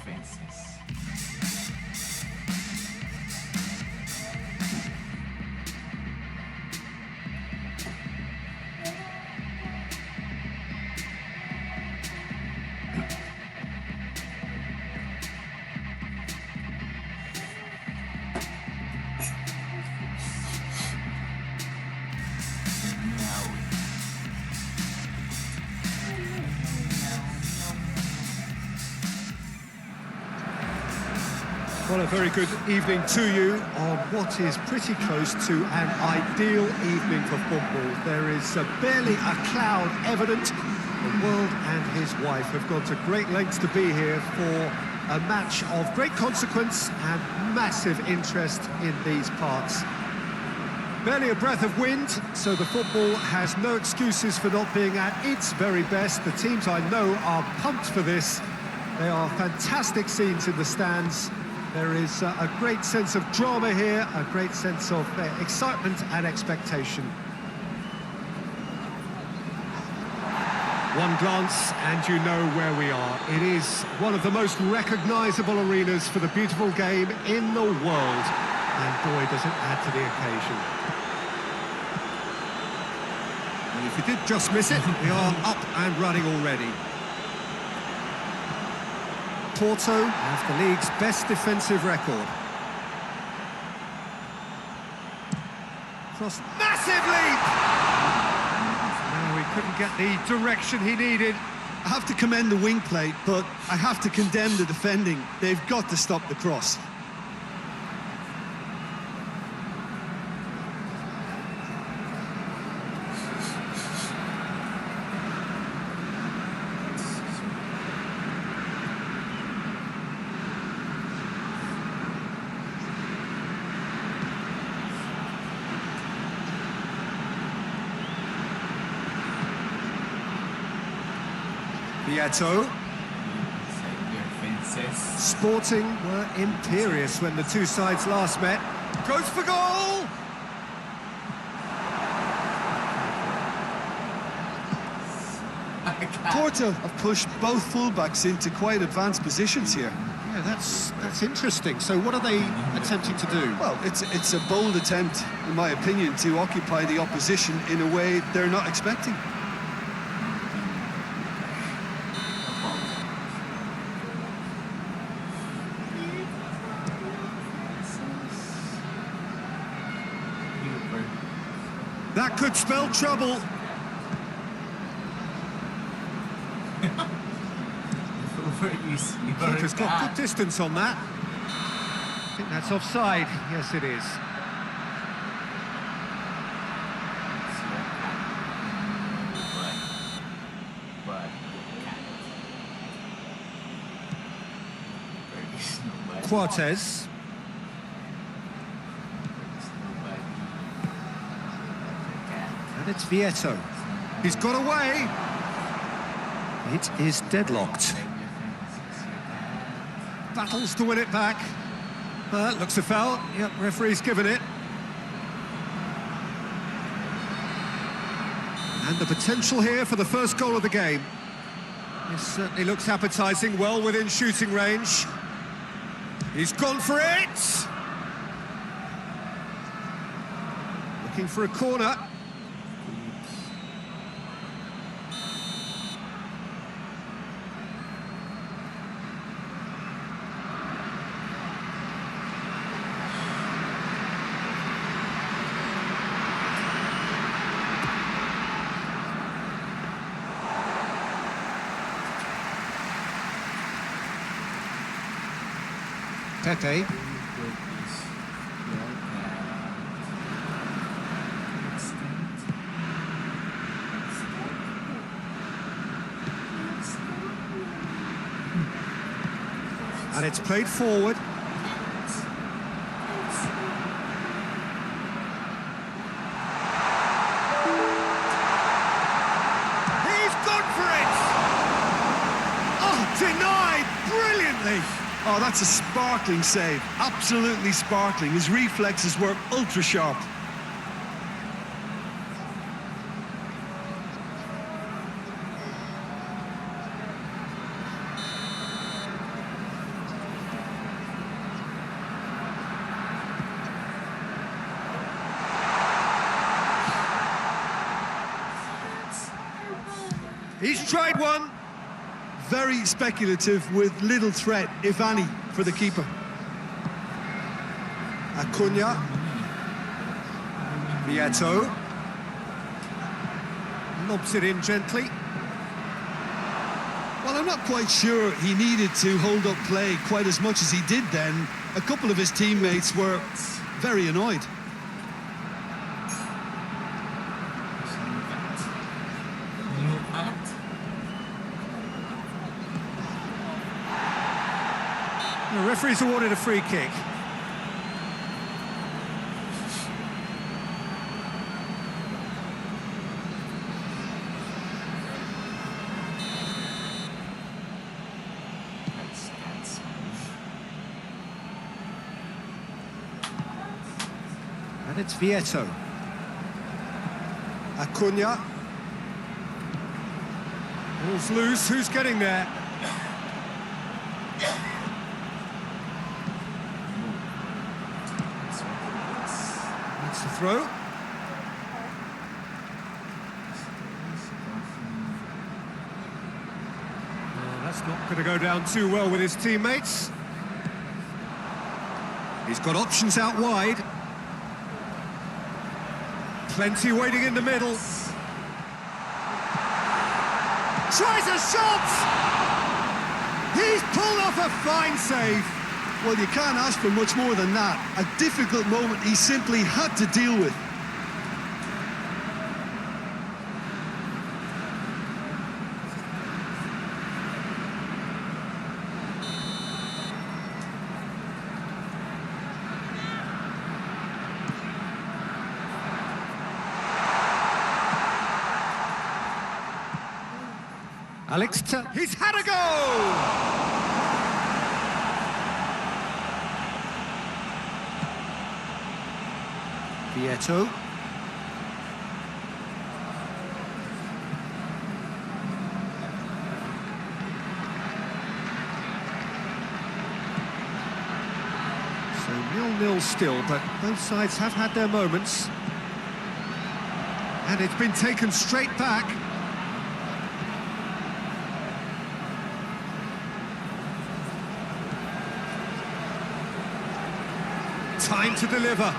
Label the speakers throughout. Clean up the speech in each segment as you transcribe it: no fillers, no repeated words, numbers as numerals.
Speaker 1: defenses.
Speaker 2: Well, a very good evening to you on what is pretty close to an ideal evening for football. There is barely a cloud evident. The world and his wife have gone to great lengths to be here for a match of great consequence and massive interest in these parts. Barely a breath of wind, so the football has no excuses for not being at its very best. The teams I know are pumped for this. They are fantastic scenes in the stands. There is a great sense of drama here, a great sense of excitement and expectation. One glance and you know where we are. It is one of the most recognisable arenas for the beautiful game in the world. And boy, does it add to the occasion. And if you did just miss it, we are up and running already. Porto have the league's best defensive record. Cross, massive leap! No, he couldn't get the direction he needed.
Speaker 3: I have to commend the wing play, but I have to condemn the defending. They've got to stop the cross.
Speaker 2: Porto. Sporting were imperious when the two sides last met. Goes for goal!
Speaker 3: Porto have pushed both fullbacks into quite advanced positions here.
Speaker 2: Yeah, that's interesting. So what are they attempting to do?
Speaker 3: Well, it's a bold attempt, in my opinion, to occupy the opposition in a way they're not expecting.
Speaker 2: That could spell trouble. Keeper's got good distance on that. I think that's offside. Yes, it is. Cortez. And it's Vieto. He's got away. It is deadlocked. Battles to win it back. Looks a foul. Yep, referee's given it. And the potential here for the first goal of the game. This certainly looks appetising, well within shooting range. He's gone for it! Looking for a corner. Pepe. And it's played forward. He's gone for it! Oh, denied brilliantly!
Speaker 3: Oh, that's a sparkling save. Absolutely sparkling. His reflexes were ultra sharp.
Speaker 2: He's tried one.
Speaker 3: Very speculative with little threat, if any, for the keeper.
Speaker 2: Acuna. Vieto. Lobs it in gently.
Speaker 3: Well, I'm not quite sure he needed to hold up play quite as much as he did then. A couple of his teammates were very annoyed.
Speaker 2: The referee's awarded a free kick. And it's Vieto. Acuna. Ball's loose, who's getting there? That's the throw. Well, that's not going to go down too well with his teammates. He's got options out wide. Plenty waiting in the middle. Tries a shot! He's pulled off a fine save.
Speaker 3: Well, you can't ask for much more than that. A difficult moment he simply had to deal with.
Speaker 2: He's had a goal! Vieto. So 0-0 still, but both sides have had their moments. And it's been taken straight back. Time to deliver.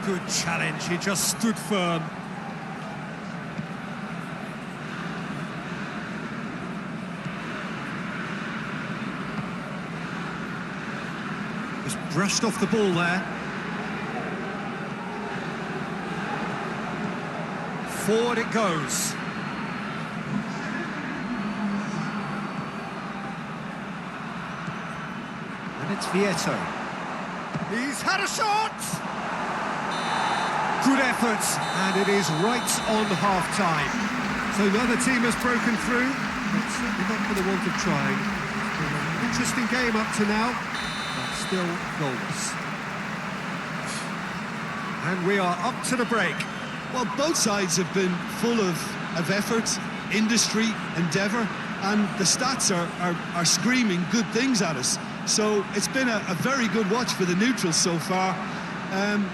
Speaker 2: Good challenge, he just stood firm. Just brushed off the ball there. Forward it goes. It's Vieto. He's had a shot! Good effort, and it is right on half-time. So the other team has broken through, but certainly not for the want of trying. It's been an interesting game up to now, but still goalless. And we are up to the break.
Speaker 3: Well, both sides have been full of effort, industry, endeavour, and the stats are screaming good things at us. So it's been a very good watch for the neutrals so far, and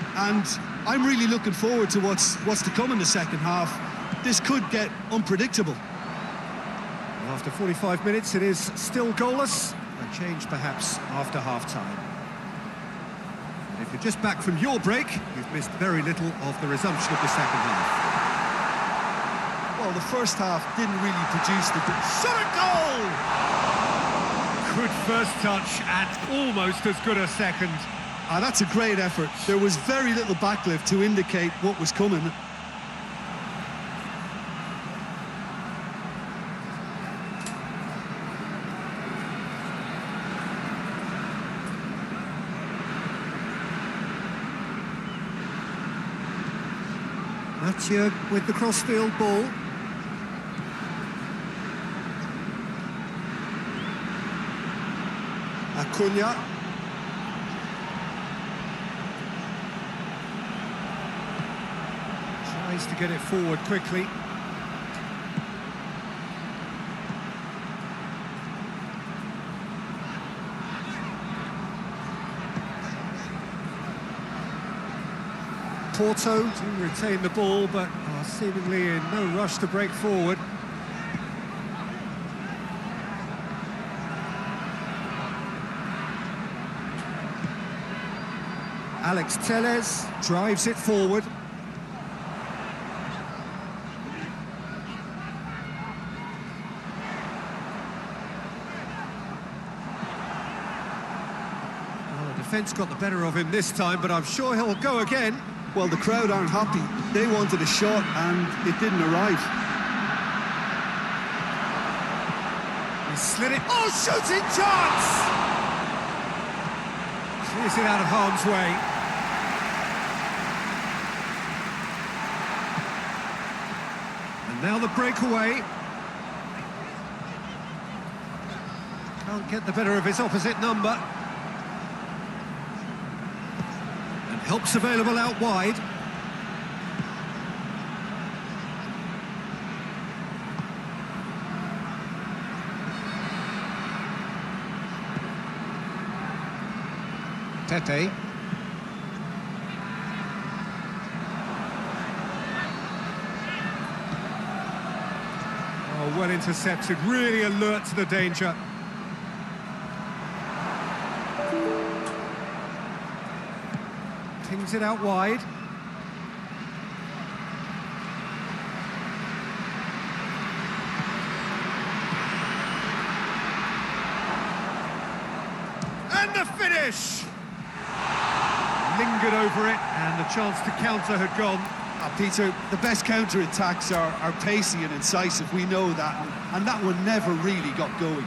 Speaker 3: I'm really looking forward to what's to come in the second half. This could get unpredictable.
Speaker 2: After 45 minutes, it is still goalless. A change perhaps after half-time. And if you're just back from your break, you've missed very little of the resumption of the second half.
Speaker 3: Well, the first half didn't really produce the shot at goal.
Speaker 2: Good first touch and almost as good a second.
Speaker 3: That's a great effort. There was very little backlift to indicate what was coming.
Speaker 2: Mathieu with the crossfield ball. Acuna. Tries to get it forward quickly. Porto to retain the ball, but are seemingly in no rush to break forward. Alex Telles drives it forward. Defence got the better of him this time, but I'm sure he'll go again.
Speaker 3: Well, the crowd aren't happy. They wanted a shot and it didn't arrive.
Speaker 2: He slid it. Oh, shooting chance! Clears it out of harm's way. And now the breakaway. Can't get the better of his opposite number. Help's available out wide. Tete. Oh, well intercepted, really alert to the danger. Pings it out wide. And the finish! Lingered over it, and the chance to counter had gone.
Speaker 3: Peter, the best counter-attacks are pacey and incisive, we know that, and that one never really got going.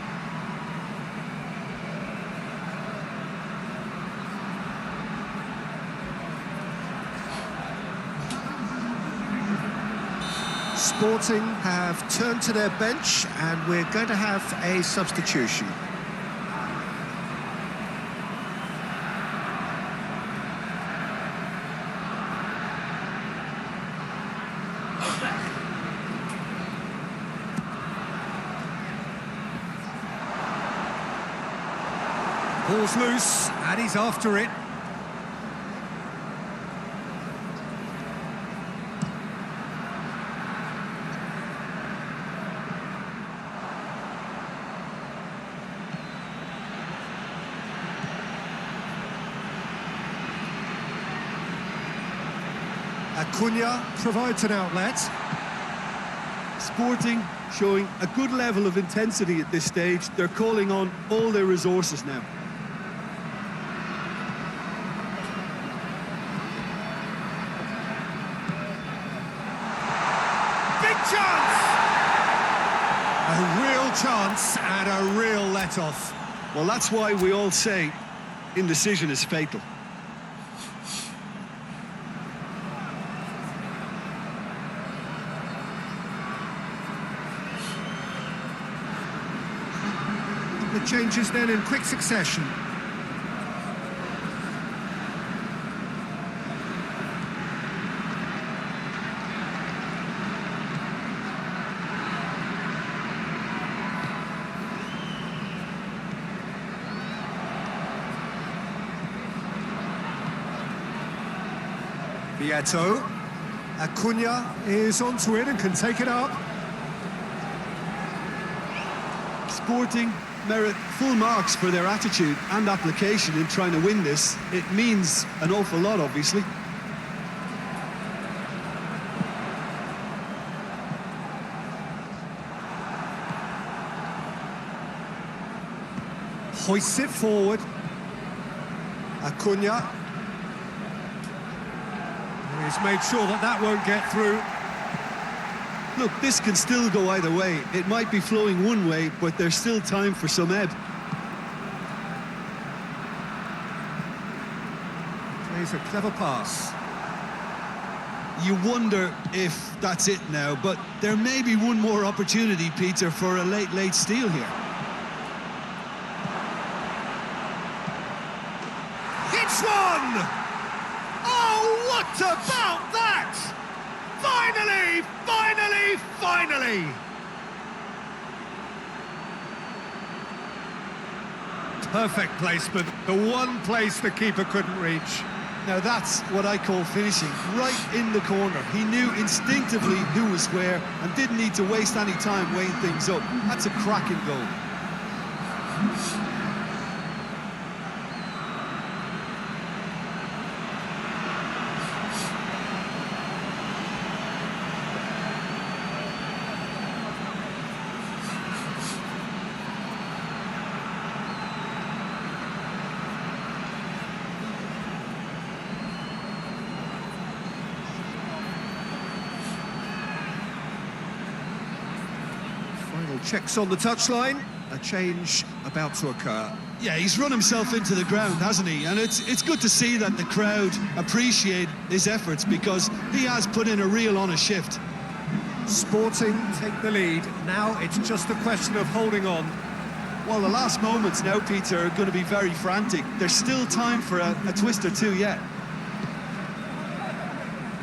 Speaker 2: Sporting have turned to their bench, and we're going to have a substitution. Ball's loose, and he's after it. Acuna provides an outlet.
Speaker 3: Sporting showing a good level of intensity at this stage. They're calling on all their resources now.
Speaker 2: Big chance! A real chance and a real let-off.
Speaker 3: Well, that's why we all say indecision is fatal.
Speaker 2: The changes then in quick succession. Vieto. Acuna is onto it and can take it up.
Speaker 3: Sporting merit full marks for their attitude and application in trying to win this. It means an awful lot, obviously.
Speaker 2: Hoists it forward. Acuna. He's made sure that that won't get through.
Speaker 3: Look, this can still go either way. It might be flowing one way, but there's still time for some ebb.
Speaker 2: Plays a clever pass.
Speaker 3: You wonder if that's it now, but there may be one more opportunity, Peter, for a late steal here.
Speaker 2: Hits one! Oh, what about that? Finally, finally, finally! Perfect placement, the one place the keeper couldn't reach.
Speaker 3: Now that's what I call finishing, right in the corner. He knew instinctively who was where and didn't need to waste any time weighing things up. That's a cracking goal.
Speaker 2: Final checks on the touchline. A change about to occur.
Speaker 3: Yeah, he's run himself into the ground, hasn't he? And it's good to see that the crowd appreciate his efforts because he has put in a real honest shift.
Speaker 2: Sporting take the lead. Now it's just a question of holding on.
Speaker 3: Well, the last moments now, Peter, are going to be very frantic. There's still time for a twist or two yet.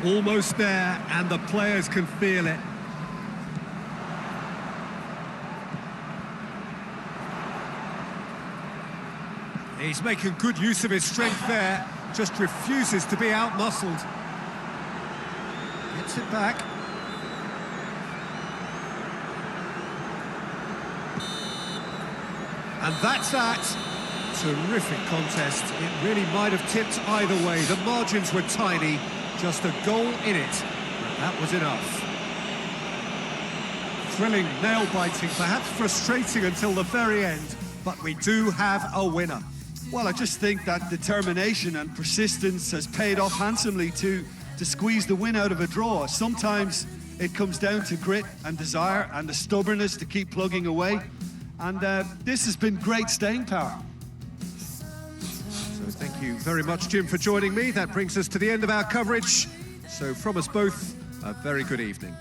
Speaker 2: Almost there, and the players can feel it. He's making good use of his strength there, just refuses to be out-muscled. Gets it back. And that's that. Terrific contest. It really might have tipped either way. The margins were tiny, just a goal in it. But that was enough. Thrilling, nail-biting, perhaps frustrating until the very end, but we do have a winner.
Speaker 3: Well, I just think that determination and persistence has paid off handsomely to squeeze the win out of a draw. Sometimes it comes down to grit and desire and the stubbornness to keep plugging away. And this has been great staying power.
Speaker 2: So thank you very much, Jim, for joining me. That brings us to the end of our coverage. So from us both, a very good evening.